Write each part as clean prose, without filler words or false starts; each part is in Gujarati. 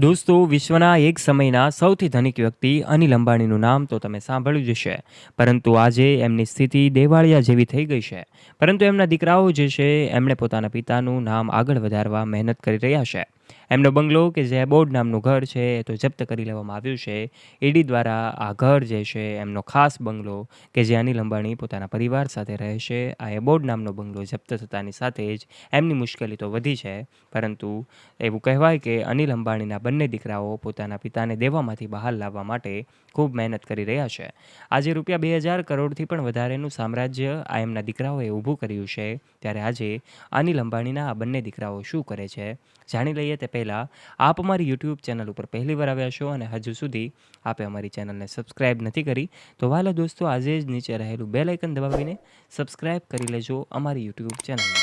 દોસ્તો, વિશ્વના એક સમયના સૌથી ધનિક વ્યક્તિ અનિલ અંબાણીનું નામ તો તમે સાંભળ્યું જ હશે. પરંતુ આજે એમની સ્થિતિ દેવાળિયા જેવી થઈ ગઈ છે. પરંતુ એમના દીકરાઓ જે છે એમણે પોતાના પિતાનું નામ આગળ વધારવા મહેનત કરી રહ્યા છે. એમનો બંગલો કે જે એબોર્ડ નામનું ઘર છે એ તો જપ્ત કરી લેવામાં આવ્યું છે. ઈડી દ્વારા આ ઘર જે છે એમનો ખાસ બંગલો કે જે અનિલ અંબાણી પોતાના પરિવાર સાથે રહે છે, આ એબોર્ડ નામનો બંગલો જપ્ત થતાની સાથે જ એમની મુશ્કેલી તો વધી છે. પરંતુ એવું કહેવાય કે અનિલ અંબાણીના બંને દીકરાઓ પોતાના પિતાને દેવામાંથી બહાર લાવવા માટે ખૂબ મહેનત કરી રહ્યા છે. આજે રૂપિયા 2000 કરોડથી પણ વધારેનું સામ્રાજ્ય આ એમના દીકરાઓએ ઊભું કર્યું છે. ત્યારે આજે અનિલ અંબાણીના આ બંને દીકરાઓ શું કરે છે જાણી લઈએ. તે પહેલાં આપ અમારી યુટ્યુબ ચેનલ ઉપર પહેલીવાર આવ્યા છો અને હજુ સુધી આપે અમારી ચેનલને સબસ્ક્રાઈબ નથી કરી તો વાલા દોસ્તો, આજે જ નીચે રહેલું બેલ આઇકન દબાવીને સબસ્ક્રાઈબ કરી લેજો અમારી યુટ્યુબ ચેનલને.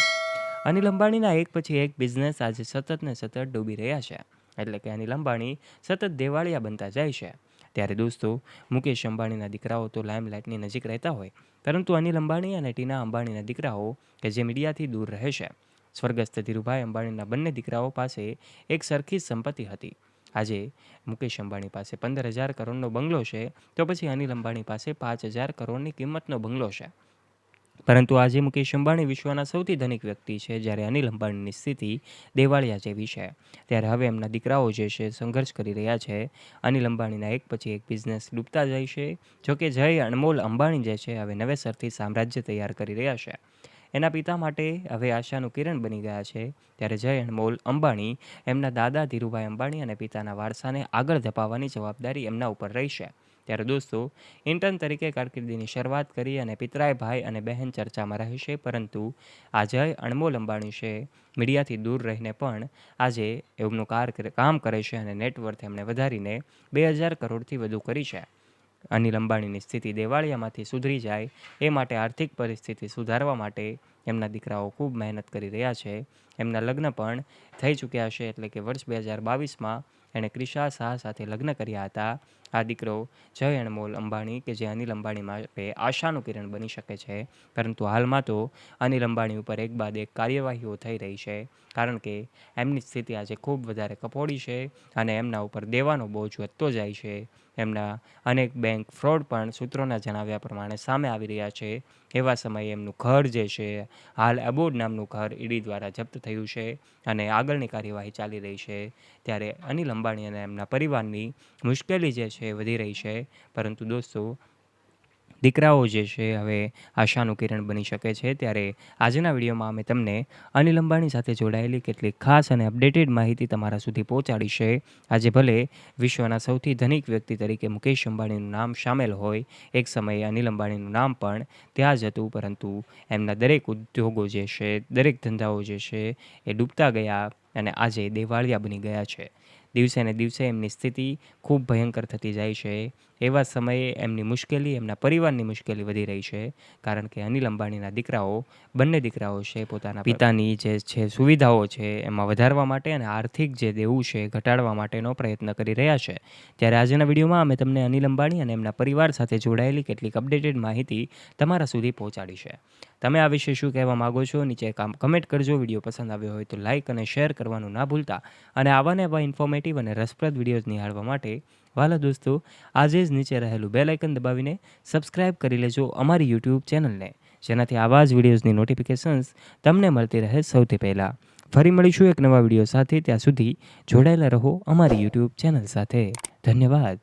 અનિલ અંબાણીના એક પછી એક બિઝનેસ આજે સતત ને સતત ડૂબી રહ્યા છે. એટલે કે અનિલ અંબાણી સતત દેવાળિયા બનતા જાય છે. ત્યારે દોસ્તો, મુકેશ અંબાણીના દીકરાઓ તો લાઇમલાઇટની નજીક રહેતા હોય, પરંતુ અનિલ અંબાણી અને ટીના અંબાણીના દીકરાઓ કે જે મીડિયાથી દૂર રહે છે. સ્વર્ગસ્થ ધીરુભાઈ અંબાણીના બંને દીકરાઓ પાસે એક સરખી જ સંપત્તિ હતી. આજે મુકેશ અંબાણી પાસે 15,000 કરોડનો બંગલો છે, તો પછી અનિલ અંબાણી પાસે 5,000 કરોડની કિંમતનો બંગલો છે. પરંતુ આજે મુકેશ અંબાણી વિશ્વના સૌથી ધનિક વ્યક્તિ છે, જ્યારે અનિલ અંબાણીની સ્થિતિ દેવાળિયા જેવી છે. ત્યારે હવે એમના દીકરાઓ જે છે સંઘર્ષ કરી રહ્યા છે. અનિલ અંબાણીના એક પછી એક બિઝનેસ ડૂબતા જાય છે. જોકે જય અનમોલ અંબાણી જે છે હવે નવેસરથી સામ્રાજ્ય તૈયાર કરી રહ્યા છે. એના પિતા માટે હવે આશાનું કિરણ બની ગયા છે. ત્યારે જય અનમોલ અંબાણી એમના દાદા ધીરુભાઈ અંબાણી અને પિતાના વારસાને આગળ ધપાવવાની જવાબદારી એમના ઉપર રહી છે. ત્યારે દોસ્તો, ઇન્ટર્ન તરીકે કારકિર્દીની શરૂઆત કરી અને પિતરાય ભાઈ અને બહેન ચર્ચામાં રહેશે. પરંતુ આ જય અનમોલ અંબાણી છે મીડિયાથી દૂર રહીને પણ આજે એમનું કામ કરે છે અને નેટવર્થ એમણે વધારીને 2000 કરોડથી વધુ કરી છે. અનિલ અંબાણીની સ્થિતિ દેવાળિયામાંથી સુધરી જાય એ માટે આર્થિક પરિસ્થિતિ સુધારવા માટે એમના દીકરાઓ ખૂબ મહેનત કરી રહ્યા છે. એમના લગ્ન પણ થઈ ચૂક્યા છે. એટલે કે વર્ષ 2022માં એણે ક્રિશા શાહ સાથે લગ્ન કર્યા હતા. આ દીકરો જય અનમોલ અંબાણી કે જે અનિલ અંબાણી માટે આશાનું કિરણ બની શકે છે. પરંતુ હાલમાં તો અનિલ અંબાણી ઉપર એક બાદ એક કાર્યવાહીઓ થઈ રહી છે, કારણ કે એમની સ્થિતિ આજે ખૂબ વધારે કફોડી છે અને એમના ઉપર દેવાનો બોજ વધતો જાય છે. એમના અનેક બેંક ફ્રોડ પણ સૂત્રોના જણાવ્યા પ્રમાણે સામે આવી રહ્યા છે. એવા સમયે એમનું ઘર જે છે હાલ એબોર્ડ નામનું ઘર ઈડી દ્વારા જપ્ત થયું છે અને આગળની કાર્યવાહી ચાલી રહી છે. ત્યારે અનિલ અંબાણી અને એમના પરિવારની મુશ્કેલી જે છે વધી રહી છે. પરંતુ દોસ્તો, દીકરાઓ જે છે હવે આશાનું કિરણ બની શકે છે. ત્યારે આજના વિડીયોમાં અમે તમને અનિલ અંબાણી સાથે જોડાયેલી કેટલીક ખાસ અને અપડેટેડ માહિતી તમારા સુધી પહોંચાડી છે. આજે ભલે વિશ્વના સૌથી ધનિક વ્યક્તિ તરીકે મુકેશ અંબાણીનું નામ સામેલ હોય, એક સમયે અનિલ અંબાણીનું નામ પણ ત્યાં જ હતું, પરંતુ એમના દરેક ઉદ્યોગો જે છે, દરેક ધંધાઓ જે છે એ ડૂબતા ગયા અને આજે દેવાળિયા બની ગયા છે. દિવસે ને દિવસે એમની સ્થિતિ ખૂબ ભયંકર થતી જાય છે. એવા સમયે એમની મુશ્કેલી, એમના પરિવારની મુશ્કેલી વધી રહી છે, કારણ કે અનિલ અંબાણીના દીકરાઓ, બંને દીકરાઓ છે પોતાના પિતાની જે છે સુવિધાઓ છે એમાં વધારવા માટે અને આર્થિક જે દેવું છે ઘટાડવા માટેનો પ્રયત્ન કરી રહ્યા છે. ત્યારે આજના વિડીયોમાં અમે તમને અનિલ અંબાણી અને એમના પરિવાર સાથે જોડાયેલી કેટલીક અપડેટેડ માહિતી તમારા સુધી પહોંચાડી છે. તમે આ વિશે શું કહેવા માગો છો? નીચે કમેન્ટ કરજો. વિડીયો પસંદ આવ્યો હોય તો લાઇક અને શેર કરવાનું ના ભૂલતા. અને આવા ને આવા ઇન્ફોર્મેટિવ અને રસપ્રદ વિડીયોઝ નિહાળવા માટે વાલા દોસ્તો, આજે જ નીચે રહેલું બેલ આઇકન દબાવીને સબસ્ક્રાઈબ કરી લેજો અમારી યુટ્યુબ ચેનલને, જેનાથી આવા જ વિડીયોઝની નોટિફિકેશન્સ તમને મળતી રહે સૌથી પહેલાં. ફરી મળીશું એક નવા વિડીયો સાથે. ત્યાં સુધી જોડાયેલા રહો અમારી યુટ્યુબ ચેનલ સાથે. ધન્યવાદ.